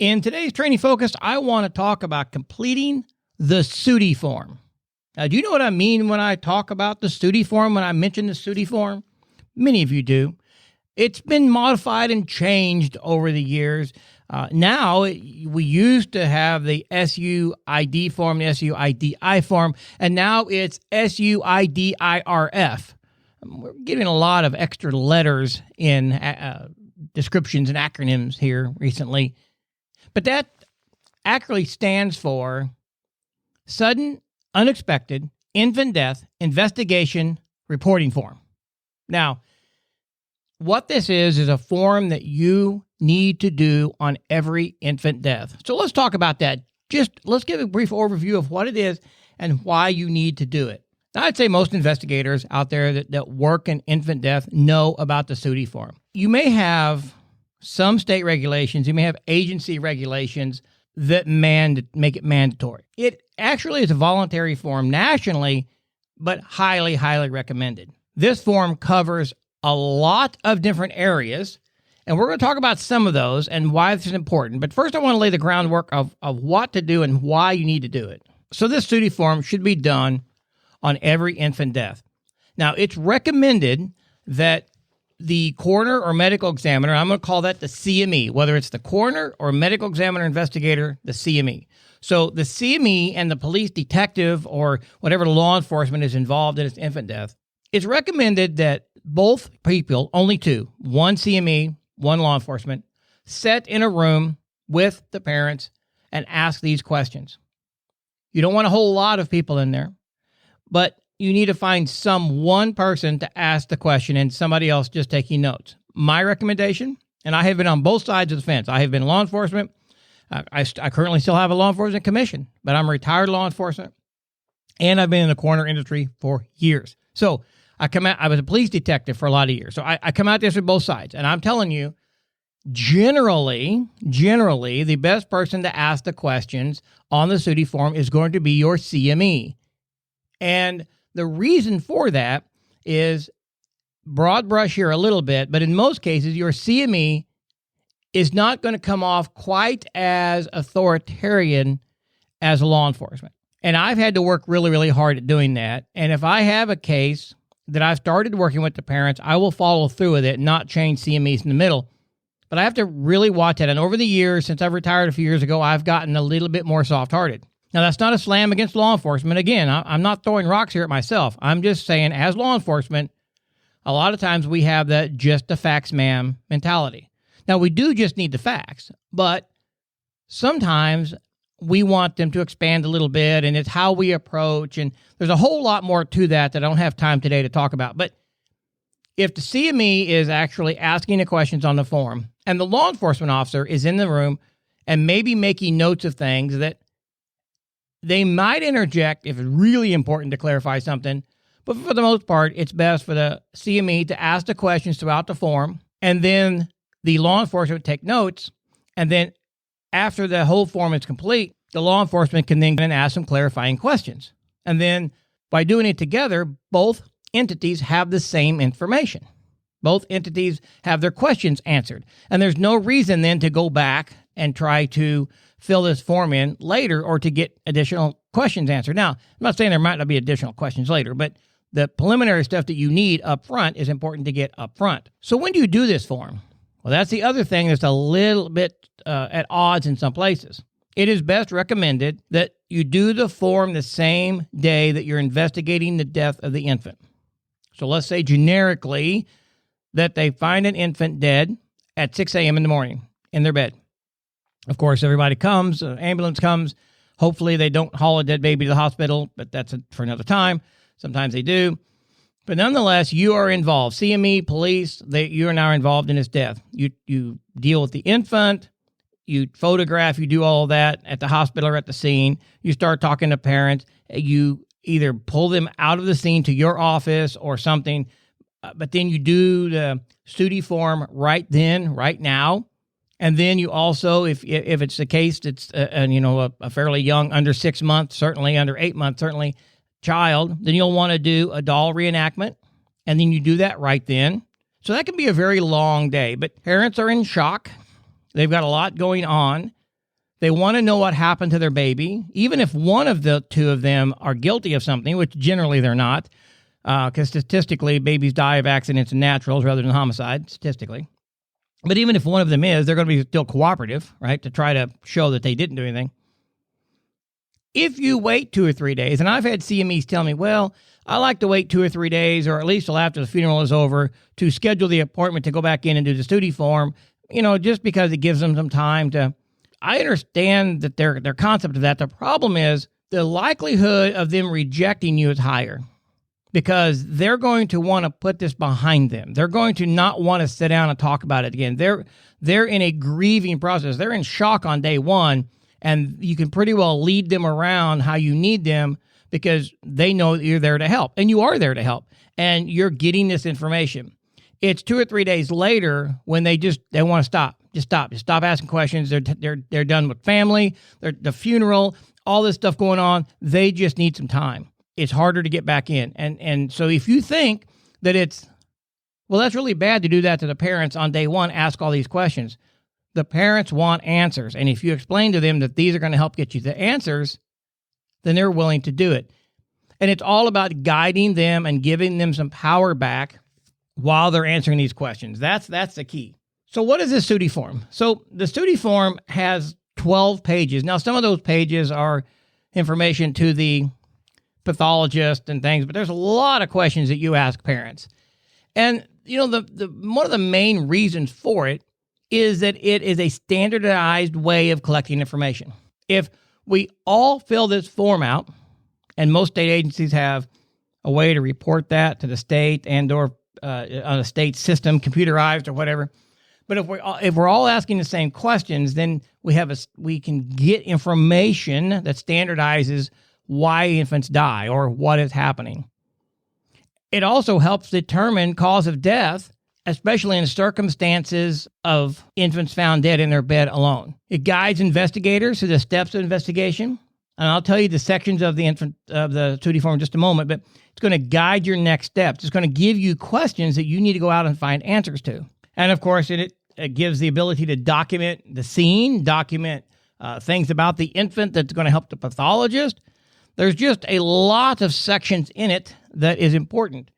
In today's Training Focus, I want to talk about completing the SUIDI Form. Now, do you know what I mean when I talk about the SUIDI Form, when I mention the SUIDI Form? Many of you do. It's been modified and changed over the years. We used to have the SUID form, the SUIDI form, and now it's SUIDIRF. We're getting a lot of extra letters in descriptions and acronyms here recently. But that actually stands for Sudden, Unexpected, Infant Death Investigation Reporting Form. Now, what this is a form that you need to do on every infant death. So let's talk about that. Let's give a brief overview of what it is and why you need to do it. Now, I'd say most investigators out there that work in infant death know about the SUIDI form. You may have some state regulations, you may have agency regulations that make it mandatory. It actually is a voluntary form nationally, but highly, highly recommended. This form covers a lot of different areas, and we're going to talk about some of those and why this is important. But first, I want to lay the groundwork of what to do and why you need to do it. So this SUIDI form should be done on every infant death. Now, it's recommended that the coroner or medical examiner, I'm going to call that the CME, whether it's the coroner or medical examiner investigator, the CME. So the CME and the police detective or whatever law enforcement is involved in its infant death, it's recommended that both people, only two, one CME, one law enforcement, sit in a room with the parents and ask these questions. You don't want a whole lot of people in there, but you need to find one person to ask the question and somebody else just taking notes. My recommendation, and I have been on both sides of the fence. I have been law enforcement. I currently still have a law enforcement commission, but I'm retired law enforcement, and I've been in the coroner industry for years. So I was a police detective for a lot of years. So I come at this with both sides, and I'm telling you, generally, the best person to ask the questions on the SUIDI form is going to be your CME. And the reason for that is broad brush here a little bit, but in most cases, your CME is not going to come off quite as authoritarian as law enforcement. And I've had to work really, really hard at doing that. And if I have a case that I've started working with the parents, I will follow through with it and not change CMEs in the middle. But I have to really watch it. And over the years, since I've retired a few years ago, I've gotten a little bit more soft-hearted. Now, that's not a slam against law enforcement. Again, I'm not throwing rocks here at myself. I'm just saying, as law enforcement, a lot of times we have that just the facts, ma'am mentality. Now, we do just need the facts, but sometimes we want them to expand a little bit, and it's how we approach, and there's a whole lot more to that I don't have time today to talk about. But if the CME is actually asking the questions on the form, and the law enforcement officer is in the room and maybe making notes of things that they might interject if it's really important to clarify something, but for the most part, it's best for the CME to ask the questions throughout the form, and then the law enforcement take notes, and then after the whole form is complete, the law enforcement can then ask some clarifying questions. And then by doing it together, both entities have the same information. Both entities have their questions answered. And there's no reason then to go back and try to fill this form in later or to get additional questions answered. Now, I'm not saying there might not be additional questions later, but the preliminary stuff that you need up front is important to get up front. So when do you do this form? Well, that's the other thing that's a little bit at odds in some places. It is best recommended that you do the form the same day that you're investigating the death of the infant. So let's say generically that they find an infant dead at 6 a.m. in the morning in their bed. Of course, everybody comes, an ambulance comes. Hopefully they don't haul a dead baby to the hospital, but that's for another time. Sometimes they do. But nonetheless, you are involved. CME, police, you are now involved in his death. You deal with the infant, you photograph, you do all of that at the hospital or at the scene. You start talking to parents. You either pull them out of the scene to your office or something, but then you do the SUIDI form right then, right now. And then you also, if it's the case that's a fairly young, under 6 months, certainly under 8 months, certainly child, then you'll want to do a doll reenactment, and then you do that right then. So that can be a very long day, but parents are in shock. They've got a lot going on. They want to know what happened to their baby, even if one of the two of them are guilty of something, which generally they're not, because statistically, babies die of accidents and naturals rather than homicide, statistically. But even if one of them is, they're going to be still cooperative, right, to try to show that they didn't do anything. If you wait 2 or 3 days, and I've had CMEs tell me, well, I like to wait 2 or 3 days, or at least till after the funeral is over, to schedule the appointment to go back in and do the SUIDI form, just because it gives them some time to... I understand that their concept of that. The problem is the likelihood of them rejecting you is higher because they're going to want to put this behind them. They're going to not want to sit down and talk about it again. They're in a grieving process. They're in shock on day one, and you can pretty well lead them around how you need them because they know that you're there to help, and you are there to help, and you're getting this information. It's 2 or 3 days later when they want to stop. Just stop asking questions. They're done with family, the funeral, all this stuff going on. They just need some time. It's harder to get back in. And so if you think that that's really bad to do that to the parents on day one, ask all these questions. The parents want answers. And if you explain to them that these are going to help get you the answers, then they're willing to do it. And it's all about guiding them and giving them some power back while they're answering these questions. That's the key. So what is this SUIDI form? So the SUIDI form has 12 pages. Now, some of those pages are information to the pathologist and things, but there's a lot of questions that you ask parents. And, the one of the main reasons for it is that it is a standardized way of collecting information. If we all fill this form out, and most state agencies have a way to report that to the state and or on a state system, computerized or whatever. But if we're all asking the same questions, then we can get information that standardizes why infants die or what is happening. It also helps determine cause of death, especially in circumstances of infants found dead in their bed alone. It guides investigators through the steps of investigation. And I'll tell you the sections of the SUIDI form in just a moment, but it's going to guide your next steps. It's going to give you questions that you need to go out and find answers to. And of course, it gives the ability to document the scene, document things about the infant that's going to help the pathologist. There's just a lot of sections in it that is important.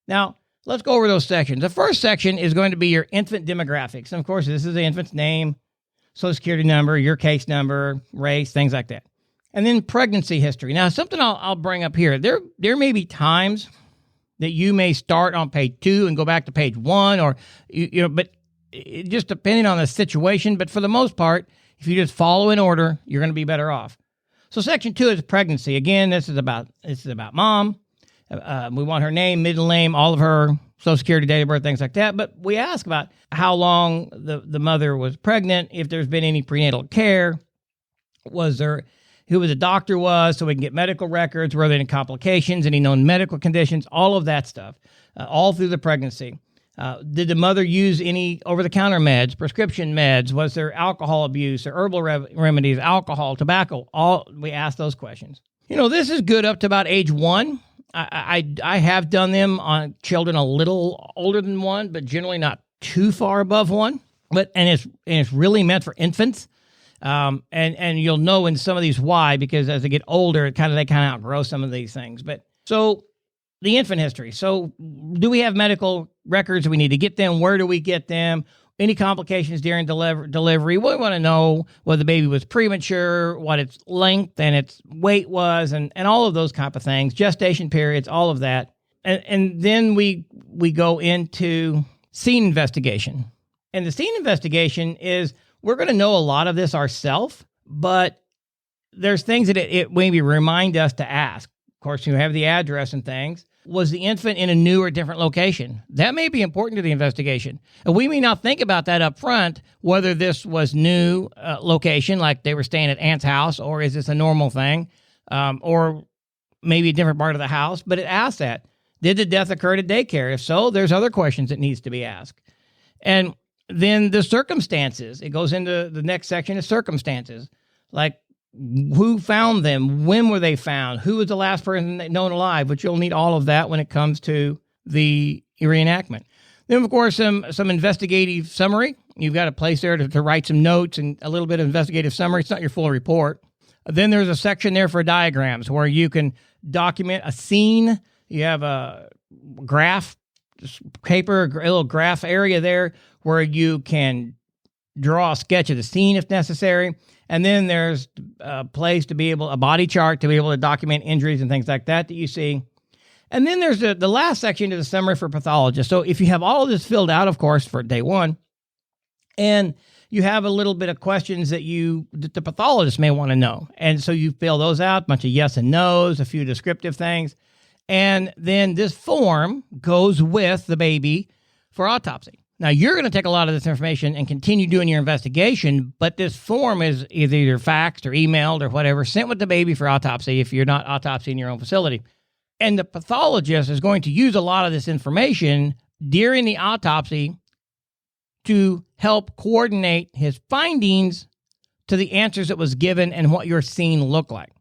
Now, let's go over those sections. The first section is going to be your infant demographics. And of course, this is the infant's name, social security number, your case number, race, things like that. And then pregnancy history. Now, something I'll bring up here. There may be times that you may start on page 2 and go back to page 1, or but it just depending on the situation. But for the most part, if you just follow in order, you're going to be better off. So section 2 is pregnancy. Again, this is about mom. We want her name, middle name, all of her social security, date of birth, things like that. But we ask about how long the mother was pregnant, if there's been any prenatal care, who the doctor was, so we can get medical records, were there any complications, any known medical conditions, all of that stuff, all through the pregnancy. Did the mother use any over-the-counter meds, prescription meds? Was there alcohol abuse or herbal remedies, alcohol, tobacco? We ask those questions. This is good up to about age 1. I have done them on children a little older than 1, but generally not too far above 1. And it's really meant for infants. And you'll know in some of these why, because as they get older, they kind of outgrow some of these things. But so the infant history. So do we have medical records? Do we need to get them? Where do we get them? Any complications during delivery? We want to know whether the baby was premature, what its length and its weight was, and all of those type of things, gestation periods, all of that. And then we go into scene investigation. And the scene investigation is, we're going to know a lot of this ourselves, but there's things that it maybe remind us to ask. Of course, you have the address and things. Was the infant in a new or different location? That may be important to the investigation. And we may not think about that up front, whether this was new location, like they were staying at Aunt's house, or is this a normal thing, or maybe a different part of the house. But it asks that. Did the death occur at daycare? If so, there's other questions that needs to be asked. And then the circumstances. It goes into the next section of circumstances, like who found them, when were they found, who was the last person known alive, which you'll need all of that when it comes to the reenactment. Then, of course, some investigative summary. You've got a place there to write some notes and a little bit of investigative summary. It's not your full report. Then there's a section there for diagrams where you can document a scene. You have a graph paper, a little graph area there where you can draw a sketch of the scene if necessary. And then there's a place to be able, a body chart to be able to document injuries and things like that you see. And then there's the last section of the summary for pathologists. So if you have all of this filled out, of course, for day one, and you have a little bit of questions that the pathologist may want to know. And so you fill those out, a bunch of yes and no's, a few descriptive things. And then this form goes with the baby for autopsy. Now, you're going to take a lot of this information and continue doing your investigation, but this form is either faxed or emailed or whatever, sent with the baby for autopsy if you're not autopsying in your own facility. And the pathologist is going to use a lot of this information during the autopsy to help coordinate his findings to the answers that was given and what your scene looked like.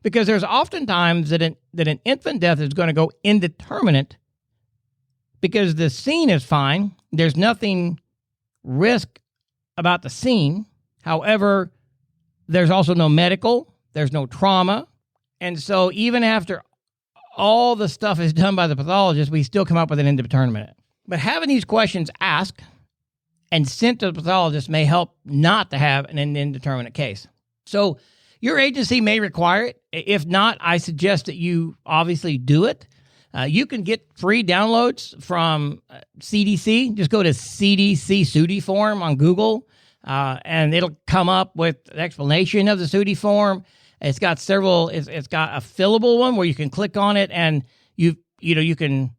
Because there's oftentimes that an infant death is going to go indeterminate because the scene is fine. There's nothing risk about the scene. However, there's also no medical, there's no trauma. And so even after all the stuff is done by the pathologist, we still come up with an indeterminate. But having these questions asked and sent to the pathologist may help not to have an indeterminate case. So your agency may require it. If not, I suggest that you obviously do it. You can get free downloads from CDC. Just go to CDC SUIDI Form on Google, and it'll come up with an explanation of the SUIDI Form. It's got several. It's got a fillable one where you can click on it, and you can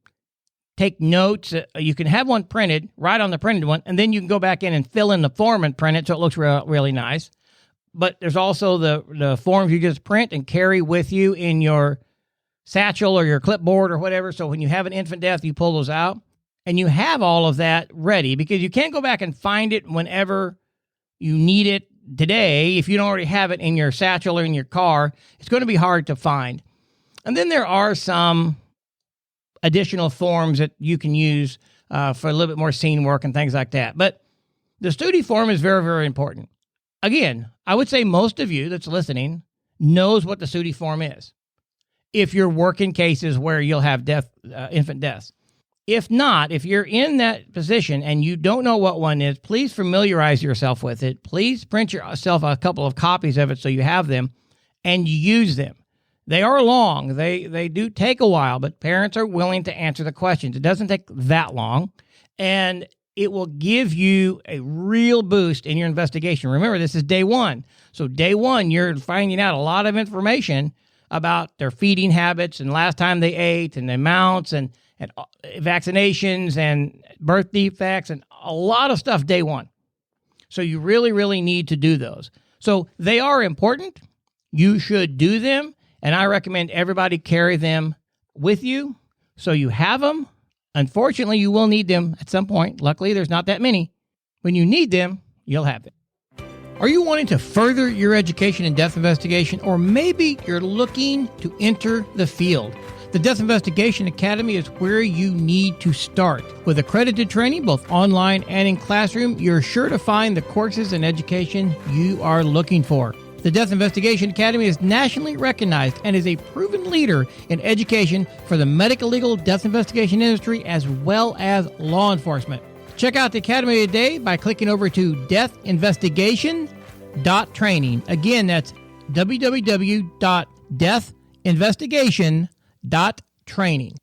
take notes. You can have one printed, write on the printed one, and then you can go back in and fill in the form and print it so it looks really nice. But there's also the forms you just print and carry with you in your satchel or your clipboard or whatever. So when you have an infant death, you pull those out and you have all of that ready because you can't go back and find it whenever you need it today. If you don't already have it in your satchel or in your car, it's going to be hard to find. And then there are some additional forms that you can use for a little bit more scene work and things like that. But the SUIDI form is very, very important. Again, I would say most of you that's listening knows what the SUIDI form is if you're working cases where you'll have infant deaths. If not, if you're in that position and you don't know what one is, please familiarize yourself with it. Please print yourself a couple of copies of it so you have them and use them. They are long. They do take a while, but parents are willing to answer the questions. It doesn't take that long, and it will give you a real boost in your investigation. Remember, this is day one. So day one, you're finding out a lot of information about their feeding habits and last time they ate and the amounts and vaccinations and birth defects and a lot of stuff day one. So you really, really need to do those. So they are important. You should do them. And I recommend everybody carry them with you so you have them. Unfortunately, you will need them at some point. Luckily, there's not that many. When you need them, you'll have them. Are you wanting to further your education in death investigation, or maybe you're looking to enter the field? The Death Investigation Academy is where you need to start. With accredited training, both online and in classroom, you're sure to find the courses and education you are looking for. The Death Investigation Academy is nationally recognized and is a proven leader in education for the medical legal death investigation industry as well as law enforcement. Check out the Academy today by clicking over to deathinvestigation.training. Again, that's www.deathinvestigation.training.